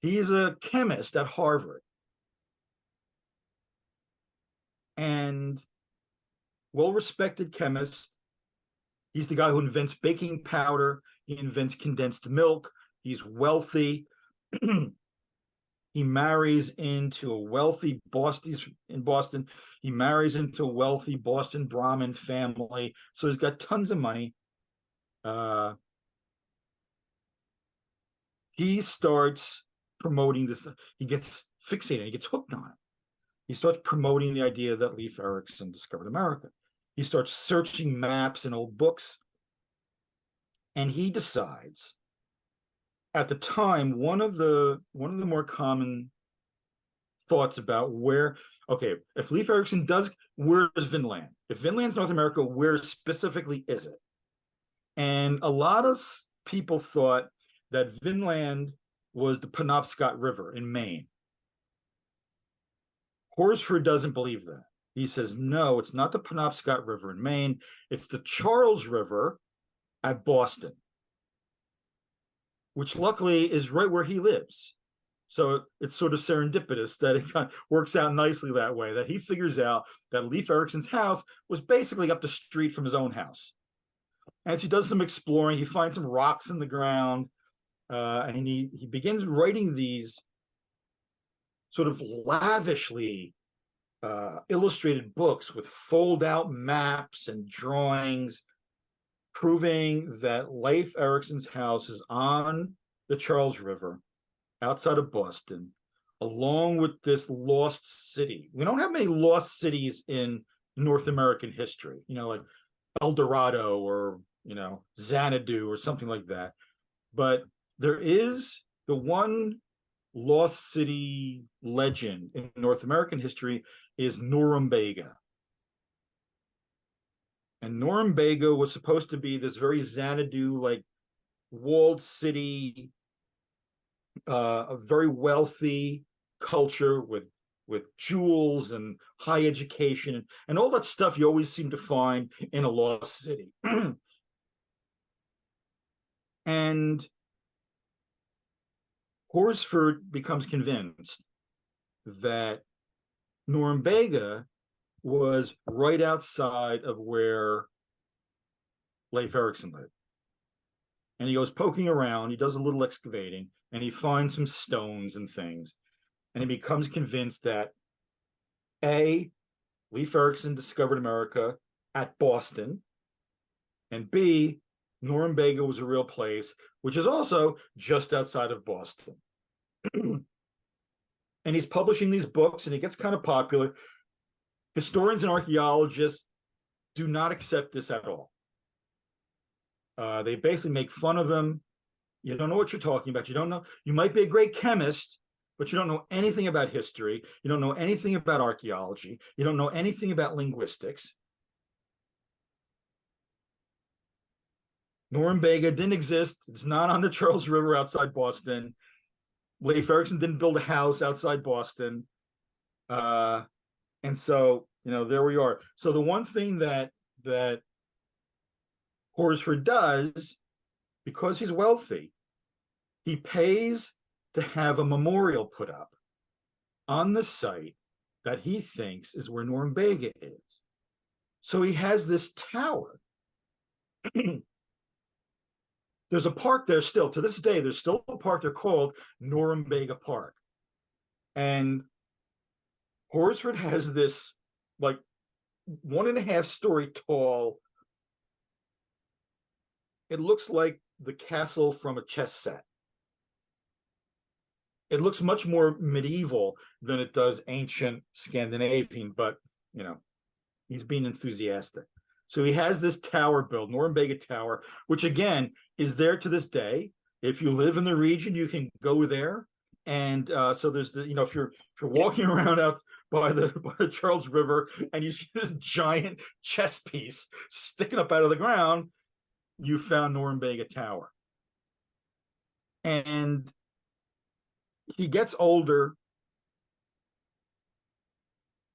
He's a chemist at Harvard and well-respected chemist. He's the guy who invents baking powder. He invents condensed milk. He's wealthy. He marries into a wealthy Boston. In Boston. He marries into a wealthy Boston Brahmin family. So he's got tons of money. He starts promoting this. He gets fixated. He gets hooked on it. He starts promoting the idea that Leif Erickson discovered America. He starts searching maps and old books. And he decides, at the time, one of the more common thoughts about where, okay, if Leif Erickson does, where is Vinland? If Vinland's North America, where specifically is it? And a lot of people thought that Vinland was the Penobscot River in Maine. Horsford doesn't believe that. He says, no, it's not the Penobscot River in Maine. It's the Charles River at Boston, which luckily is right where he lives. So it's sort of serendipitous that it kind of works out nicely that way, that he figures out that Leif Erickson's house was basically up the street from his own house. As he does some exploring, he finds some rocks in the ground, and he begins writing these sort of lavishly illustrated books with fold-out maps and drawings, proving that Leif Erickson's house is on the Charles River, outside of Boston, along with this lost city. We don't have many lost cities in North American history, like El Dorado or, Xanadu or something like that. But there is the one lost city legend in North American history is Norumbega. And Norumbega was supposed to be this very Xanadu-like walled city, a very wealthy culture with jewels and high education and all that stuff you always seem to find in a lost city. And Horsford becomes convinced that Norumbega was right outside of where Leif Erickson lived. And he goes poking around, he does a little excavating, and he finds some stones and things. And he becomes convinced that A, Leif Erickson discovered America at Boston, and B, Norumbega was a real place, which is also just outside of Boston. And he's publishing these books, and he gets kind of popular. Historians and archaeologists do not accept this at all. They basically make fun of him. You don't know what you're talking about. You don't know. You might be a great chemist, but you don't know anything about history. You don't know anything about archaeology. You don't know anything about linguistics. Norumbega didn't exist. It's not on the Charles River outside Boston. Leif Erickson didn't build a house outside Boston. And so, there we are. So the one thing that Horsford does, because he's wealthy, he pays to have a memorial put up on the site that he thinks is where Norumbega is. So he has this tower. There's a park there still. To this day, there's still a park there called Norumbega Park. And Horsford has this like 1.5 story tall, it looks like the castle from a chess set. It looks much more medieval than it does ancient Scandinavian, but he's being enthusiastic. So he has this tower built, Norumbega Tower, which again is there to this day. If you live in the region, you can go there. And so there's if you're walking around out by the Charles River and you see this giant chess piece sticking up out of the ground, you found Norumbega Tower. And he gets older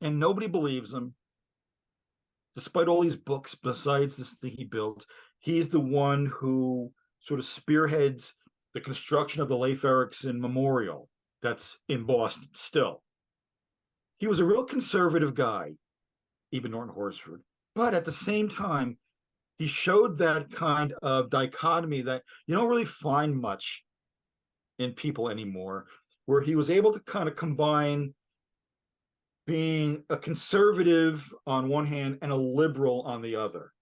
and nobody believes him. Despite all these books, besides this thing he built, he's the one who sort of spearheads the construction of the Leif Erickson Memorial that's in Boston still. He was a real conservative guy, even Norton Horsford, but at the same time, he showed that kind of dichotomy that you don't really find much in people anymore, where he was able to kind of combine being a conservative on one hand and a liberal on the other,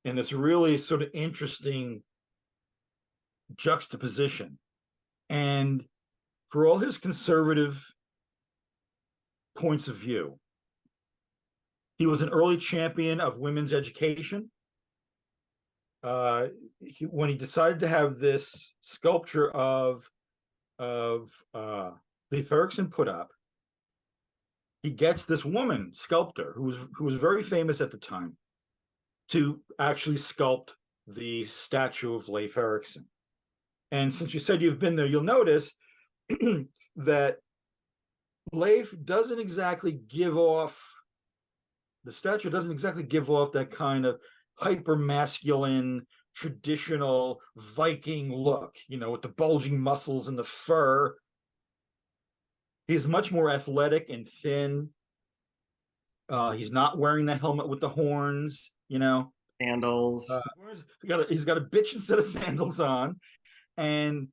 in this really sort of interesting juxtaposition. And for all his conservative points of view, he was an early champion of women's education. When he decided to have this sculpture of Leif Erickson put up, he gets this woman sculptor who was very famous at the time to actually sculpt the statue of Leif Erickson. And since you said you've been there, you'll notice that Leif doesn't exactly give off, the statue doesn't exactly give off that kind of hyper masculine, traditional Viking look, with the bulging muscles and the fur. He's much more athletic and thin. He's not wearing the helmet with the horns, Sandals. He's got a bitch instead of sandals on. And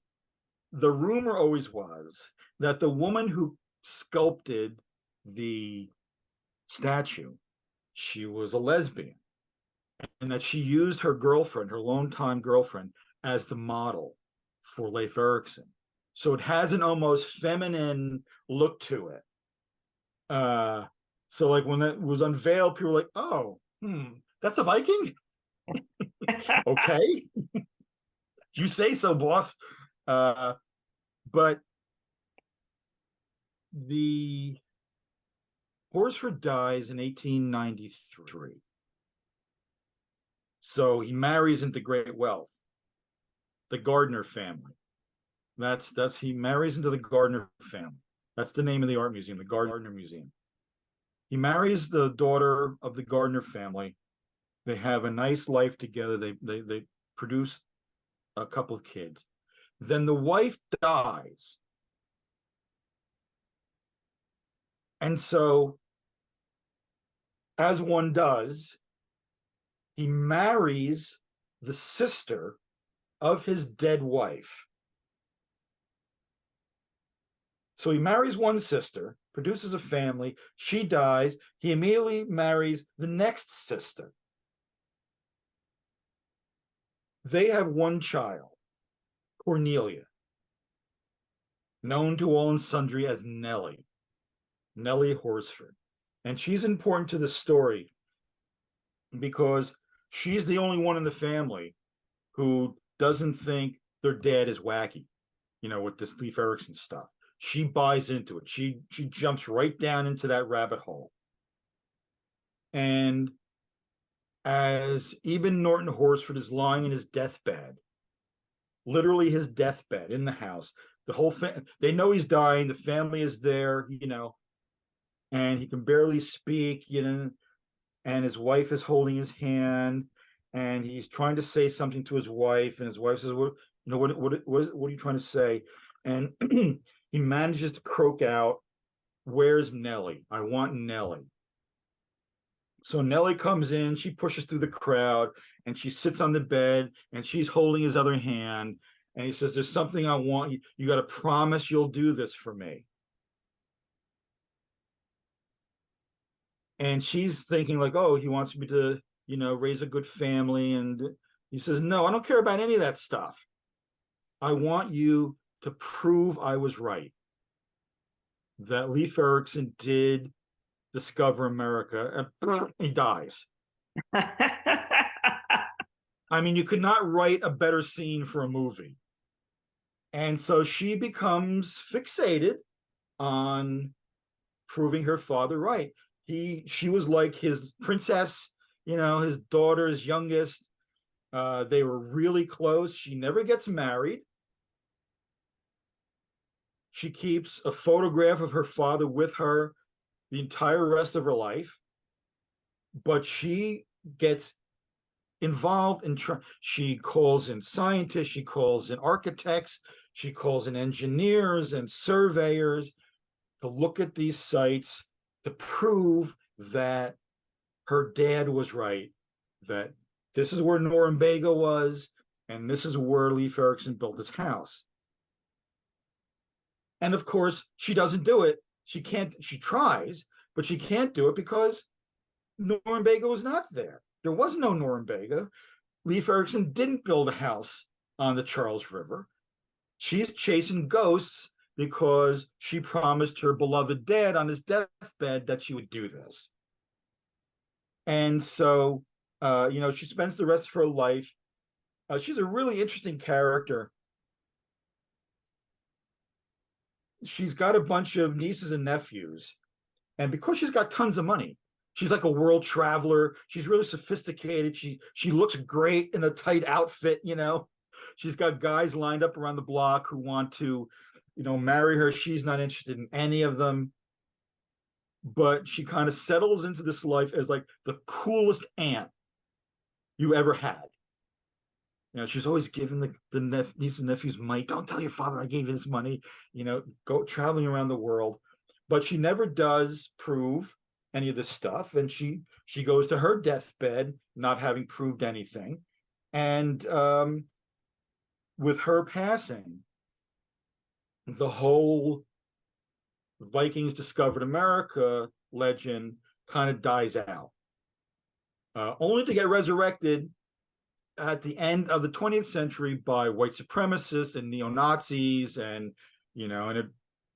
the rumor always was that the woman who sculpted the statue, she was a lesbian, and that she used her girlfriend, her longtime girlfriend, as the model for Leif Erickson. So it has an almost feminine look to it. So like when that was unveiled, people were like, oh, that's a Viking? Okay. If you say so, boss. But the Horsford dies in 1893. So he marries into great wealth, the Gardner family. He marries into the Gardner family. That's the name of the art museum, the Gardner Museum. He marries the daughter of the Gardner family. They have a nice life together. They produce a couple of kids. Then the wife dies. And so, as one does, he marries the sister of his dead wife. So he marries one sister, produces a family, she dies, he immediately marries the next sister. They have one child, Cornelia, known to all and sundry as Nelly Horsford. And she's important to the story because she's the only one in the family who doesn't think their dad is wacky, with this Leif Erickson stuff. She buys into it. She jumps right down into that rabbit hole. And as Eben Norton Horsford is lying in his deathbed, literally his deathbed in the house, the whole they know he's dying, the family is there, and he can barely speak, and his wife is holding his hand, and he's trying to say something to his wife, and his wife says, what are you trying to say? And he manages to croak out, where's Nelly? I want Nelly. So Nelly comes in, she pushes through the crowd, and she sits on the bed, and she's holding his other hand, and he says, there's something I want. You got to promise you'll do this for me. And she's thinking like, oh, he wants me to, raise a good family. And he says, no, I don't care about any of that stuff. I want you to prove I was right, that Leif Erickson did discover America, and he dies. I mean, you could not write a better scene for a movie. And so she becomes fixated on proving her father right. She was like his princess, his daughter's youngest. They were really close. She never gets married. She keeps a photograph of her father with her the entire rest of her life, but she gets involved in she calls in scientists, she calls in architects, She calls in engineers and surveyors to look at these sites to prove that her dad was right, that this is where Norumbega was, and this is where Leif Erickson built his house. And of course, she doesn't do it. She can't, she tries, but she can't do it because Norumbega was not there. There was no Norumbega. Leif Erickson didn't build a house on the Charles River. She's chasing ghosts because she promised her beloved dad on his deathbed that she would do this. And so, she spends the rest of her life. She's a really interesting character. She's got a bunch of nieces and nephews. And because she's got tons of money, she's like a world traveler. She's really sophisticated. She looks great in a tight outfit, She's got guys lined up around the block who want to, marry her. She's not interested in any of them. But she kind of settles into this life as like the coolest aunt you ever had. She's always giving the nieces and nephews money. Don't tell your father I gave you this money. Go traveling around the world. But she never does prove any of this stuff. And she goes to her deathbed not having proved anything. And with her passing, the whole Vikings discovered America legend kind of dies out, only to get resurrected at the end of the 20th century by white supremacists and neo-Nazis, and it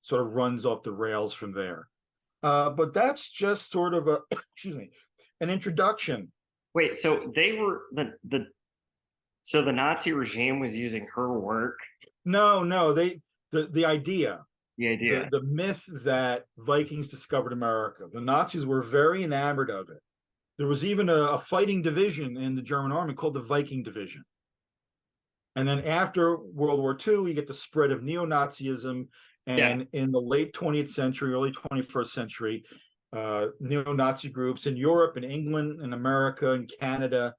sort of runs off the rails from there. But that's just sort of a an introduction. Wait, so they were so the Nazi regime was using her work? No, the idea. The idea. The myth that Vikings discovered America. The Nazis were very enamored of it. There was even a fighting division in the German army called the Viking Division. And then after World War II, you get the spread of neo-Nazism. And in the late 20th century, early 21st century, neo-Nazi groups in Europe and England and America and Canada,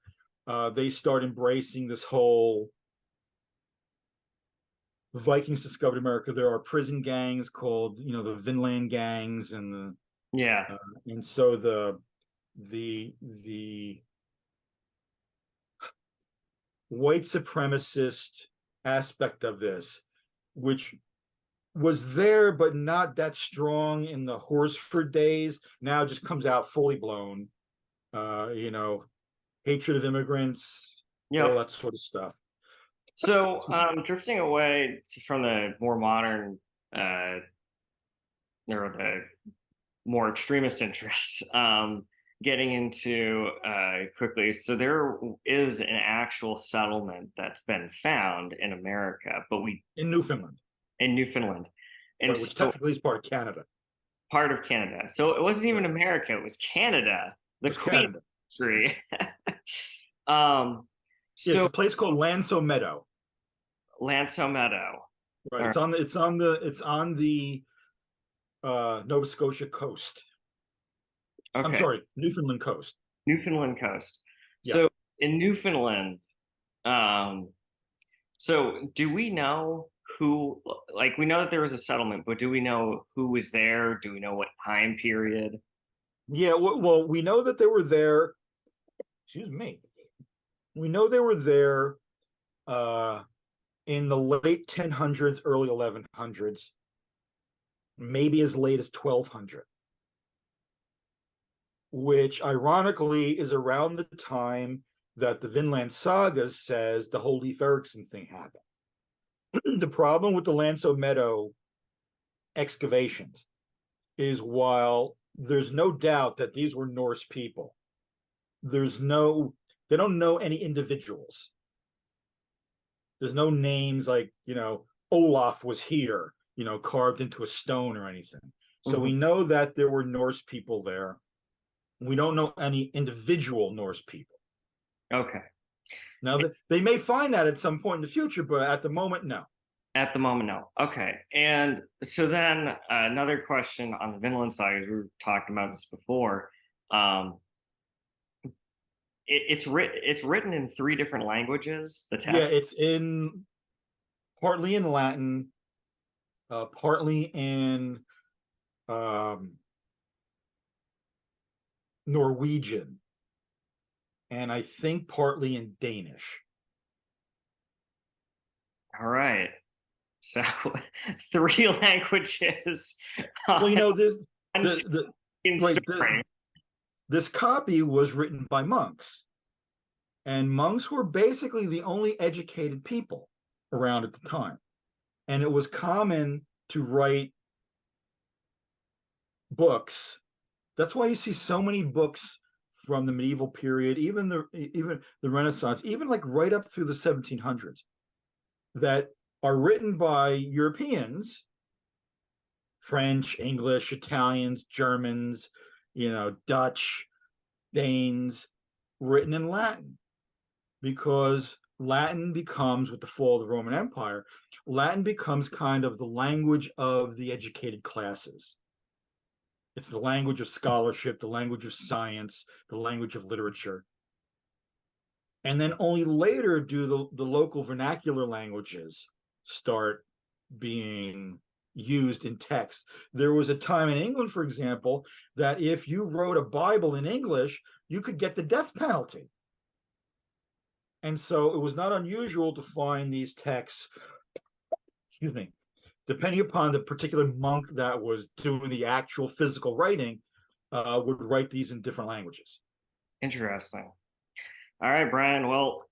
they start embracing this whole Vikings discovered America. There are prison gangs called, the Vinland gangs, and and so the white supremacist aspect of this, which was there but not that strong in the Horsford days, now just comes out fully blown. Hatred of immigrants, all that sort of stuff. So drifting away from the more modern or the more extremist interests, getting into quickly, so there is an actual settlement that's been found in America, but in Newfoundland. And right, which technically is part of Canada. Part of Canada. So it wasn't even America, it was Canada, the Queen country. So it's a place called Lanso Meadow. Lanso Meadow. Right. It's on the Nova Scotia coast. Okay. I'm sorry, Newfoundland coast. Newfoundland coast. Yeah. So in Newfoundland, so do we know who, like, we know that there was a settlement, but do we know who was there? Do we know what time period? Yeah, well, we know that they were there. Excuse me. We know they were there in the late 1000s, early 1100s, maybe as late as 1200, which ironically is around the time that the Vinland Saga says the whole Leif Erickson thing happened. The problem with the Lanso Meadow excavations is, while there's no doubt that these were Norse people, they don't know any individuals. There's no names like, Olaf was here, carved into a stone or anything. So we know that there were Norse people there. We don't know any individual Norse people. Okay. Now, they may find that at some point in the future, but at the moment, no. At the moment, no. Okay. And so then another question on the Vinland Saga, we were talking about this before. It's written in 3 different languages. The text. Yeah, it's in partly in Latin, partly in Norwegian, and I think partly in Danish. All right. So 3 languages. Well, you know, this One the right story. this copy was written by monks, and monks were basically the only educated people around at the time, and it was common to write books. That's why you see so many books from the medieval period, even the Renaissance, even like right up through the 1700s, that are written by Europeans, French, English, Italians, Germans, Dutch, Danes, written in Latin, because Latin becomes, with the fall of the Roman Empire, Latin becomes kind of the language of the educated classes. It's the language of scholarship, the language of science, the language of literature. And then only later do the local vernacular languages start being used in text. There was a time in England, for example, that if you wrote a Bible in English, you could get the death penalty. And so it was not unusual to find these texts, excuse me, depending upon the particular monk that was doing the actual physical writing, would write these in different languages. Interesting. All right, Brian. Well,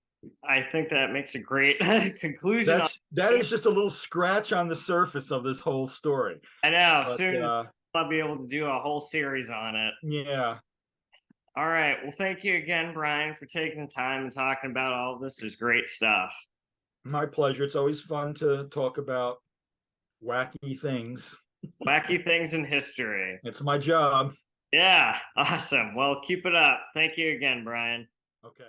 I think that makes a great conclusion. That is just a little scratch on the surface of this whole story. I know. But, soon I'll be able to do a whole series on it. Yeah. All right. Well, thank you again, Brian, for taking the time and talking about all of this. There's great stuff. My pleasure. It's always fun to talk about wacky things. Wacky things in history. It's my job. Yeah. Awesome. Well, keep it up. Thank you again, Brian. Okay.